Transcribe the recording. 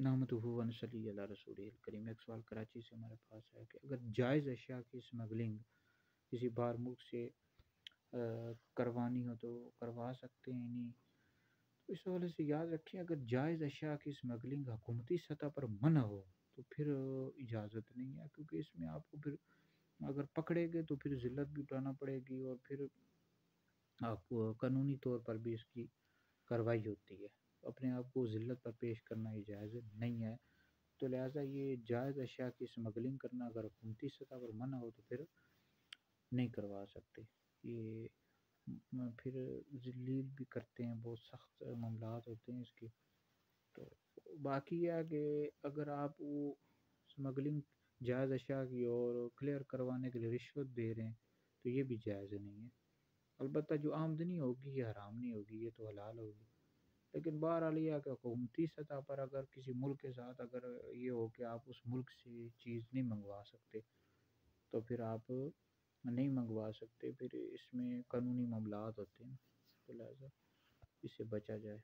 نحمدہ و نصلی علی رسول الکریم۔ ایک سوال کراچی سے ہمارے پاس ہے کہ اگر جائز اشیاء کی اسمگلنگ کسی باہر ملک سے کروانی ہو تو کروا سکتے ہیں نہیں؟ تو اس حوالے سے یاد رکھیں، اگر جائز اشیاء کی اسمگلنگ حکومتی سطح پر منع ہو تو پھر اجازت نہیں ہے، کیونکہ اس میں آپ کو پھر اگر پکڑے گئے تو پھر ذلت بھی اٹھانا پڑے گی، اور پھر آپ کو قانونی طور پر بھی اس کی کارروائی ہوتی ہے۔ اپنے آپ کو ذلت پر پیش کرنا جائز نہیں ہے، تو لہٰذا یہ جائز اشیاء کی اسمگلنگ کرنا اگر حکومتی سطح پر منع ہو تو پھر نہیں کروا سکتے۔ یہ پھر ذلیل بھی کرتے ہیں، بہت سخت معاملات ہوتے ہیں اس کے۔ تو باقی یہ ہے کہ اگر آپ وہ اسمگلنگ جائز اشیاء کی اور کلیئر کروانے کے لیے رشوت دے رہے ہیں تو یہ بھی جائز نہیں ہے۔ البتہ جو آمدنی ہوگی یہ حرام نہیں ہوگی، یہ تو حلال ہوگی۔ لیکن بہرحال یہ ہے کہ حکومتی سطح پر اگر کسی ملک کے ساتھ اگر یہ ہو کہ آپ اس ملک سے چیز نہیں منگوا سکتے تو پھر آپ نہیں منگوا سکتے، پھر اس میں قانونی معاملات ہوتے ہیں، تو لہٰذا اس سے بچا جائے۔